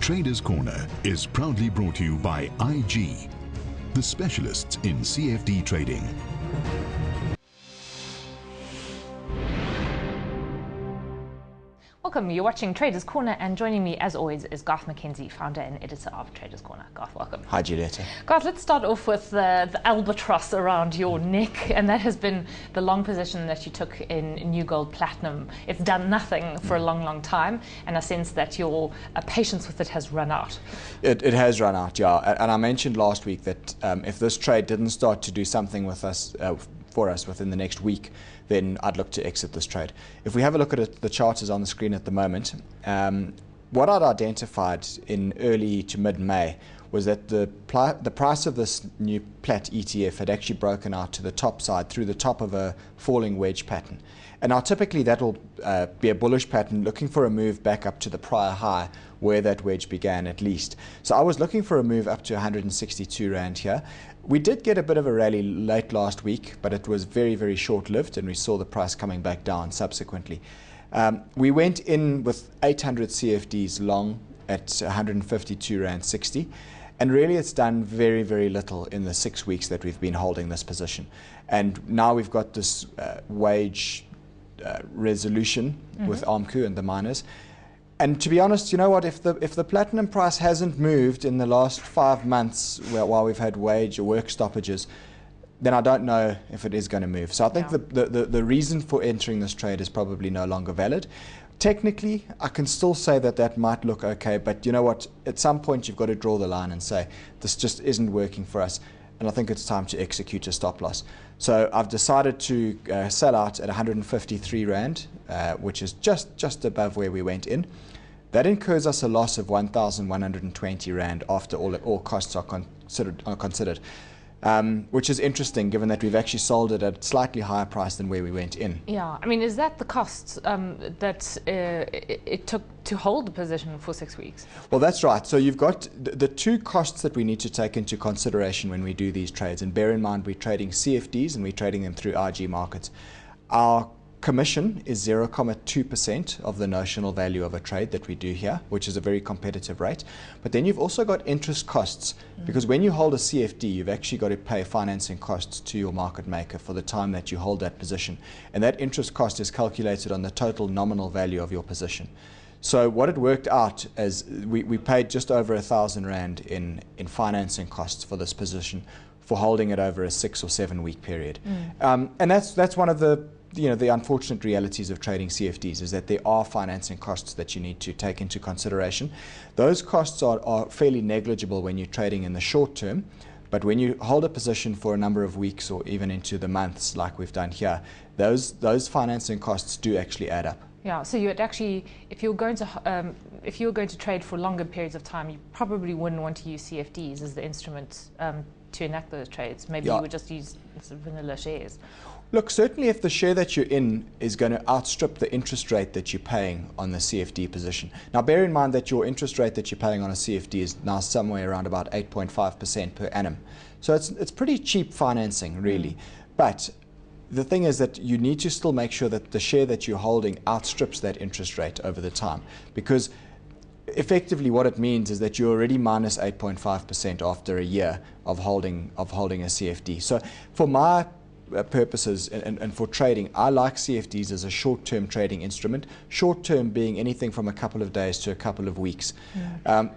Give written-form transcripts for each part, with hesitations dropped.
Traders Corner is proudly brought to you by IG, the specialists in CFD trading. Welcome, you're watching Traders Corner, and joining me as always is Garth McKenzie, founder and editor of Traders Corner. Garth, welcome. Hi Julieta. Garth, let's start off with the albatross around your neck, and that has been the long position that you took in New Gold Platinum. It's done nothing for a long, long time, and I sense that your patience with it has run out. It has run out, yeah. And I mentioned last week that if this trade didn't start to do something with us, for us within the next week, then I'd look to exit this trade. If we have a look at it, the chart is on the screen at the moment. What I'd identified in early to mid-May was that the price of this new Plat ETF had actually broken out to the top side through the top of a falling wedge pattern. And now typically that'll be a bullish pattern looking for a move back up to the prior high where that wedge began at least. So I was looking for a move up to 162 Rand here. We did get a bit of a rally late last week, but it was very, very short-lived, and we saw the price coming back down subsequently. We went in with 800 CFDs long at 152 Rand 60, and really it's done very, very little in the 6 weeks that we've been holding this position. And now we've got this wage resolution with ARMCU and the miners. And to be honest, you know what, if the platinum price hasn't moved in the last 5 months while we've had wage or work stoppages, then I don't know if it is going to move. So I think the reason for entering this trade is probably no longer valid. Technically, I can still say that that might look okay, but you know what, at some point you've got to draw the line and say, this just isn't working for us, and I think it's time to execute a stop loss. So I've decided to sell out at 153 Rand, which is just above where we went in. That incurs us a loss of 1,120 Rand after all costs are considered, which is interesting given that we've actually sold it at a slightly higher price than where we went in. Yeah, I mean, is that the cost that it took to hold the position for 6 weeks? Well, that's right. So you've got the two costs that we need to take into consideration when we do these trades. And bear in mind, we're trading CFDs and we're trading them through IG markets. Our commission is 0.2% of the notional value of a trade that we do here, which is a very competitive rate. But then you've also got interest costs, because when you hold a CFD, you've actually got to pay financing costs to your market maker for the time that you hold that position. And that interest cost is calculated on the total nominal value of your position. So what it worked out is we paid just over 1,000 Rand in financing costs for this position for holding it over a 6 or 7 week period. And that's one of the unfortunate realities of trading CFDs, is that there are financing costs that you need to take into consideration. Those costs are fairly negligible when you're trading in the short term, but when you hold a position for a number of weeks or even into the months like we've done here, those financing costs do actually add up. Yeah, so you'd actually, if you're going to trade for longer periods of time, you probably wouldn't want to use CFDs as the instrument to enact those trades. Maybe you would just use sort of vanilla shares. Look, certainly if the share that you're in is going to outstrip the interest rate that you're paying on the CFD position. Now, bear in mind that your interest rate that you're paying on a CFD is now somewhere around about 8.5% per annum. So it's pretty cheap financing, really. But the thing is that you need to still make sure that the share that you're holding outstrips that interest rate over the time, because effectively what it means is that you're already minus 8.5% after a year of holding a CFD. So for my purposes and for trading, I like CFDs as a short-term trading instrument, short-term being anything from a couple of days to a couple of weeks.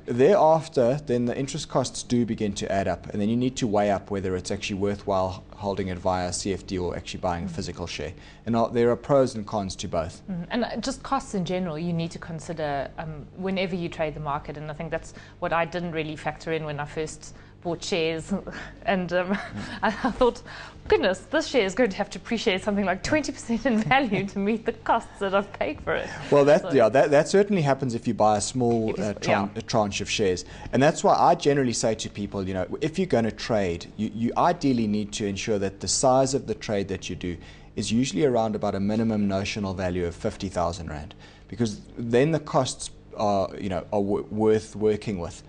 Thereafter, then the interest costs do begin to add up, and then you need to weigh up whether it's actually worthwhile holding it via CFD or actually buying a physical share. And there are pros and cons to both. And just costs in general, you need to consider whenever you trade the market, and I think that's what I didn't really factor in when I first bought shares, and I thought, goodness, this share is going to have to appreciate something like 20% in value to meet the costs that I've paid for it. Well, that certainly happens if you buy a small tranche of shares, and that's why I generally say to people, if you're going to trade, you ideally need to ensure that the size of the trade that you do is usually around about a minimum notional value of 50,000 Rand, because then the costs are worth working with.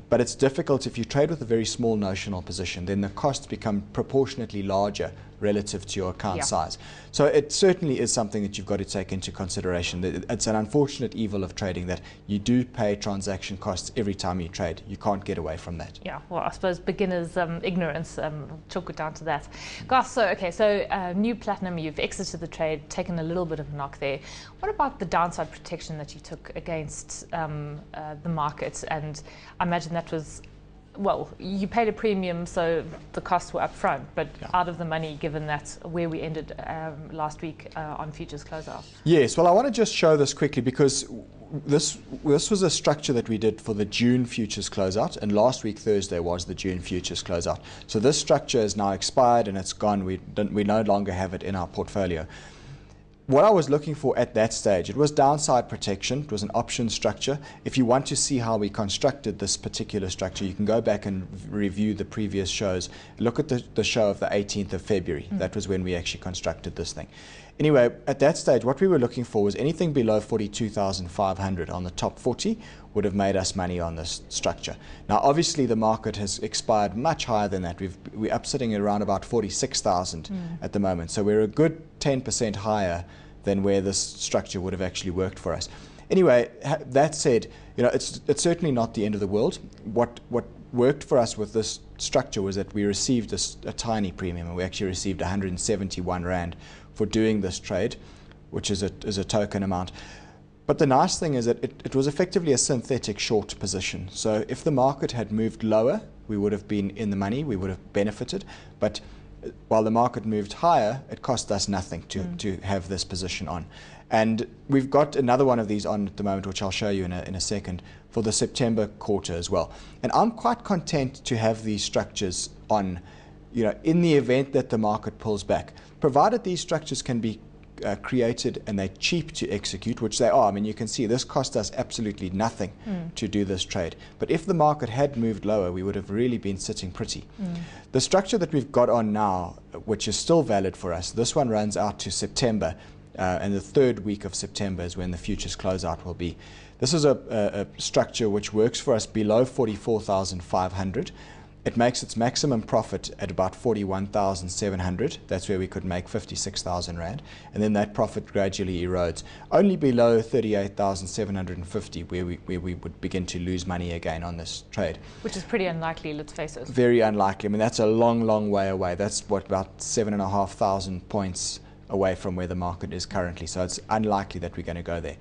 But it's difficult if you trade with a very small notional position, then the costs become proportionately larger relative to your account Yeah. size. So it certainly is something that you've got to take into consideration. It's an unfortunate evil of trading that you do pay transaction costs every time you trade. You can't get away from that. Yeah, well, I suppose beginners' ignorance, chalk it down to that. Gus, so new platinum, you've exited the trade, taken a little bit of a knock there. What about the downside protection that you took against the market? And I imagine that was, well, you paid a premium, so the costs were up front, but out of the money, given that where we ended last week on futures closeout. Yes, well, I want to just show this quickly because this was a structure that we did for the June futures closeout, and last week Thursday was the June futures closeout. So this structure is now expired and it's gone. We no longer have it in our portfolio. What I was looking for at that stage, it was downside protection. It was an option structure. If you want to see how we constructed this particular structure, you can go back and review the previous shows. Look at the show of the 18th of February. That was when we actually constructed this thing. Anyway, at that stage, what we were looking for was anything below 42,500 on the top 40 would have made us money on this structure. Now, obviously, the market has expired much higher than that. We're up sitting at around about 46,000 at the moment. So we're a good 10% higher than where this structure would have actually worked for us. Anyway, that said, it's certainly not the end of the world. What worked for us with this structure was that we received a tiny premium, and we actually received 171 Rand for doing this trade, which is a token amount. But the nice thing is that it was effectively a synthetic short position. So if the market had moved lower, we would have been in the money, we would have benefited. But while the market moved higher, it cost us nothing to have this position on. And we've got another one of these on at the moment, which I'll show you in a second, for the September quarter as well. And I'm quite content to have these structures on, in the event that the market pulls back, provided these structures can be created and they're cheap to execute, which they are. I mean, you can see this cost us absolutely nothing to do this trade. But if the market had moved lower, we would have really been sitting pretty. The structure that we've got on now, which is still valid for us, this one runs out to September, and the third week of September is when the futures closeout will be. This is a structure which works for us below 44,500. It makes its maximum profit at about 41,700. That's where we could make 56,000 Rand. And then that profit gradually erodes. Only below 38,750 where we would begin to lose money again on this trade. Which is pretty unlikely, let's face it. Very unlikely. I mean, that's a long, long way away. That's about 7,500 points away from where the market is currently. So it's unlikely that we're going to go there.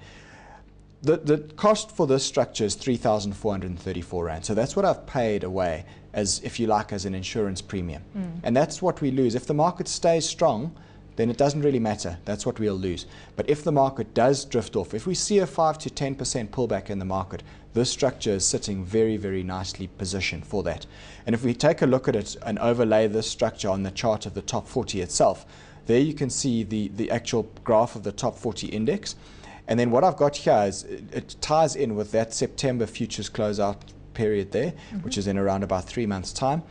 The cost for this structure is 3,434 Rand. So that's what I've paid away as, if you like, as an insurance premium. And that's what we lose. If the market stays strong, then it doesn't really matter. That's what we'll lose. But if the market does drift off, if we see a 5 to 10% pullback in the market, this structure is sitting very, very nicely positioned for that. And if we take a look at it and overlay this structure on the chart of the top 40 itself, there you can see the actual graph of the top 40 index. And then what I've got here is it ties in with that September futures closeout period there, which is in around about 3 months' time.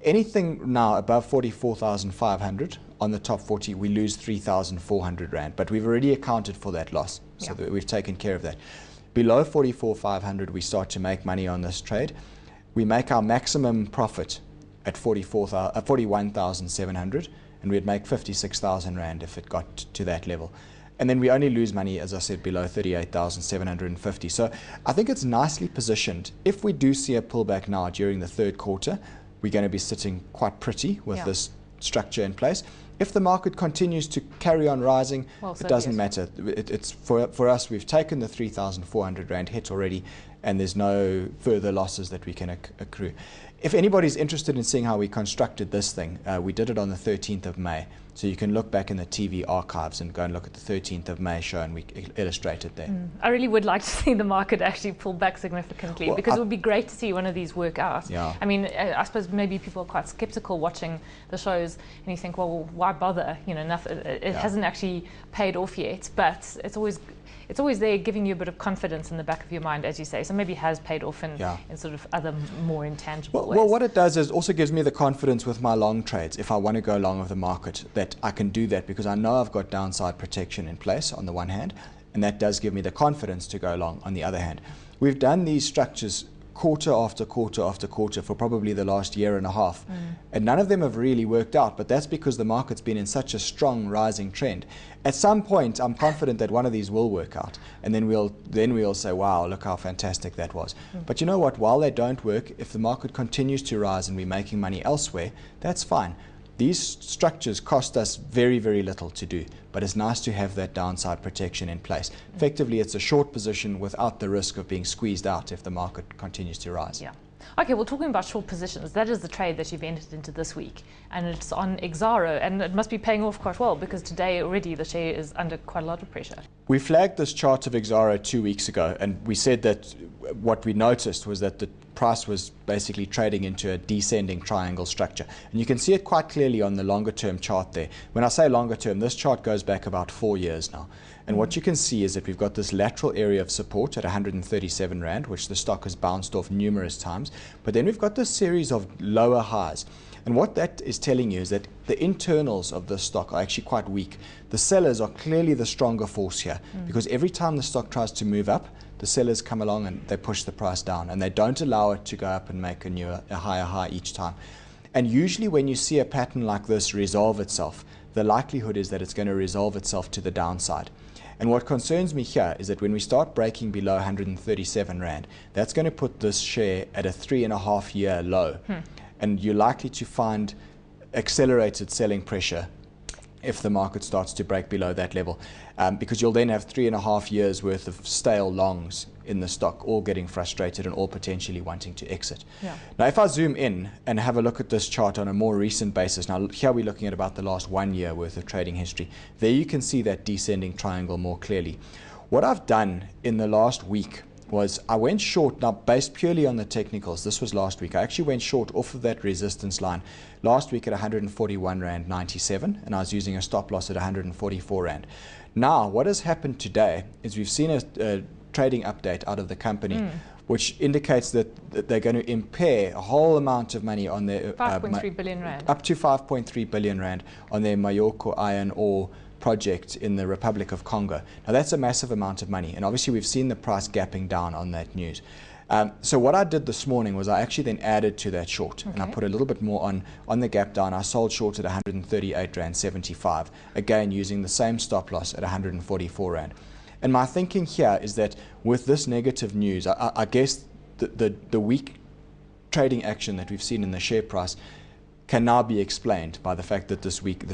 Anything now above 44,500 on the top 40, we lose 3,400 Rand. But we've already accounted for that loss, so that we've taken care of that. Below 44,500, we start to make money on this trade. We make our maximum profit at 41,700, and we'd make 56,000 Rand if it got to that level. And then we only lose money, as I said, below 38,750. So I think it's nicely positioned. If we do see a pullback now during the third quarter, we're going to be sitting quite pretty with this structure in place. If the market continues to carry on rising, it doesn't matter. It's for us, we've taken the 3,400 Rand hit already, and there's no further losses that we can accrue. If anybody's interested in seeing how we constructed this thing, we did it on the 13th of May. So you can look back in the TV archives and go and look at the 13th of May show, and we illustrated there. I really would like to see the market actually pull back significantly, because it would be great to see one of these work out. I mean, I suppose maybe people are quite skeptical watching the shows, and you think, well, why bother? It hasn't actually paid off yet, but it's always there, giving you a bit of confidence in the back of your mind, as you say. So maybe it has paid off in sort of other more intangible ways. Well, what it does is also gives me the confidence with my long trades. If I want to go long with the market, that I can do that, because I know I've got downside protection in place on the one hand, and that does give me the confidence to go long on the other hand. We've done these structures quarter after quarter after quarter for probably the last year and a half. And none of them have really worked out, but that's because the market's been in such a strong rising trend. At some point, I'm confident that one of these will work out, and then we'll say, wow, look how fantastic that was. But you know what? While they don't work, if the market continues to rise and we're making money elsewhere, that's fine. These structures cost us very, very little to do, but it's nice to have that downside protection in place. Effectively, it's a short position without the risk of being squeezed out if the market continues to rise. Yeah. Okay, well, talking about short positions, that is the trade that you've entered into this week, and it's on Exxaro, and it must be paying off quite well because today already the share is under quite a lot of pressure. We flagged this chart of Exxaro 2 weeks ago, and we said that what we noticed was that the price was basically trading into a descending triangle structure. And you can see it quite clearly on the longer term chart there. When I say longer term, this chart goes back about 4 years now. And what you can see is that we've got this lateral area of support at 137 Rand, which the stock has bounced off numerous times. But then we've got this series of lower highs. And what that is telling you is that the internals of the stock are actually quite weak. The sellers are clearly the stronger force here, because every time the stock tries to move up, the sellers come along and they push the price down, and they don't allow it to go up and make a higher high each time. And usually when you see a pattern like this resolve itself, the likelihood is that it's going to resolve itself to the downside. And what concerns me here is that when we start breaking below 137 Rand, that's going to put this share at a 3.5-year low. And you're likely to find accelerated selling pressure if the market starts to break below that level, because you'll then have 3.5 years worth of stale longs in the stock, all getting frustrated and all potentially wanting to exit. Now, if I zoom in and have a look at this chart on a more recent basis, now here we're looking at about the last 1 year worth of trading history. There you can see that descending triangle more clearly. What I've done in the last week was I went short, now based purely on the technicals. This was last week. I actually went short off of that resistance line last week at 141 Rand 97, and I was using a stop loss at 144 Rand. Now, what has happened today is we've seen a trading update out of the company, which indicates that they're going to impair a whole amount of money on their 5.3 billion Rand. Up to 5.3 billion Rand on their Mayoko iron ore project in the Republic of Congo. Now that's a massive amount of money, and obviously we've seen the price gapping down on that news. So what I did this morning was I actually then added to that short, and I put a little bit more on the gap down. I sold short at 138 Rand 75, again using the same stop loss at 144 Rand. And my thinking here is that with this negative news, I guess the weak trading action that we've seen in the share price can now be explained by the fact that this week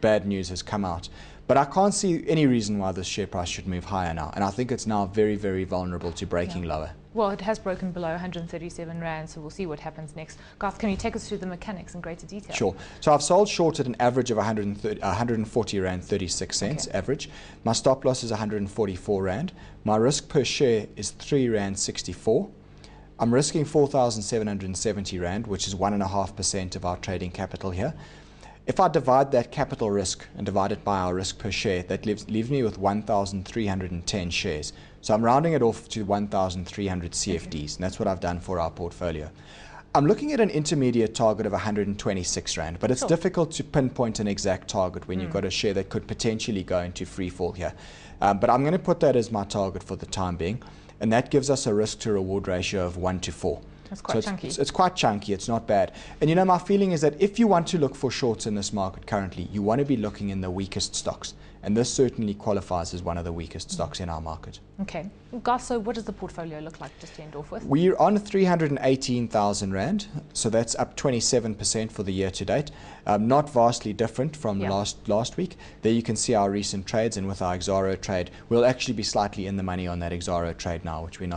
bad news has come out. But I can't see any reason why this share price should move higher now, and I think it's now very, very vulnerable to breaking lower. Well, it has broken below 137 Rand, so we'll see what happens next. Garth, can you take us through the mechanics in greater detail? Sure. So I've sold short at an average of 140 Rand 36 cents average. My stop loss is 144 Rand. My risk per share is 3 Rand 64. I'm risking 4,770 Rand, which is 1.5% of our trading capital here. If I divide that capital risk and divide it by our risk per share, that leaves me with 1,310 shares. So I'm rounding it off to 1,300 CFDs, and that's what I've done for our portfolio. I'm looking at an intermediate target of 126 Rand, but it's difficult to pinpoint an exact target when you've got a share that could potentially go into free fall here. But I'm going to put that as my target for the time being, and that gives us a risk to reward ratio of 1:4. That's quite chunky. It's quite chunky. It's not bad. And you know, my feeling is that if you want to look for shorts in this market currently, you want to be looking in the weakest stocks. And this certainly qualifies as one of the weakest stocks in our market. Okay. Garth, so what does the portfolio look like, just to end off with? We're on 318,000 Rand, so that's up 27% for the year to date. Not vastly different from last week. There you can see our recent trades, and with our Exxaro trade, we'll actually be slightly in the money on that Exxaro trade now, which we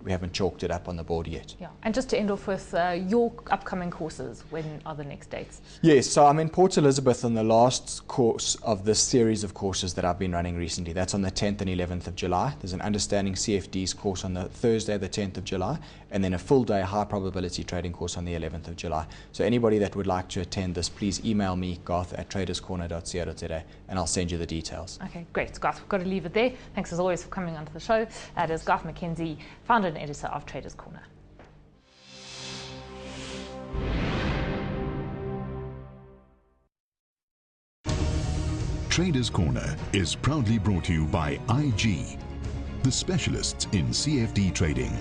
haven't chalked it up on the board yet. Yeah. And just to end off with your upcoming courses, when are the next dates? Yes, so I'm in Port Elizabeth on the last course of this series of courses that I've been running recently. That's on the 10th and 11th of July. There's an Understanding CFDs course on the Thursday, the 10th of July, and then a full day high probability trading course on the 11th of July. So anybody that would like to attend this, please email me, garth@traderscorner.co.za, and I'll send you the details. Okay, great. Garth, we've got to leave it there. Thanks as always for coming onto the show. That is Garth McKenzie, founder and editor of Traders Corner. Traders Corner is proudly brought to you by IG, the specialists in CFD trading.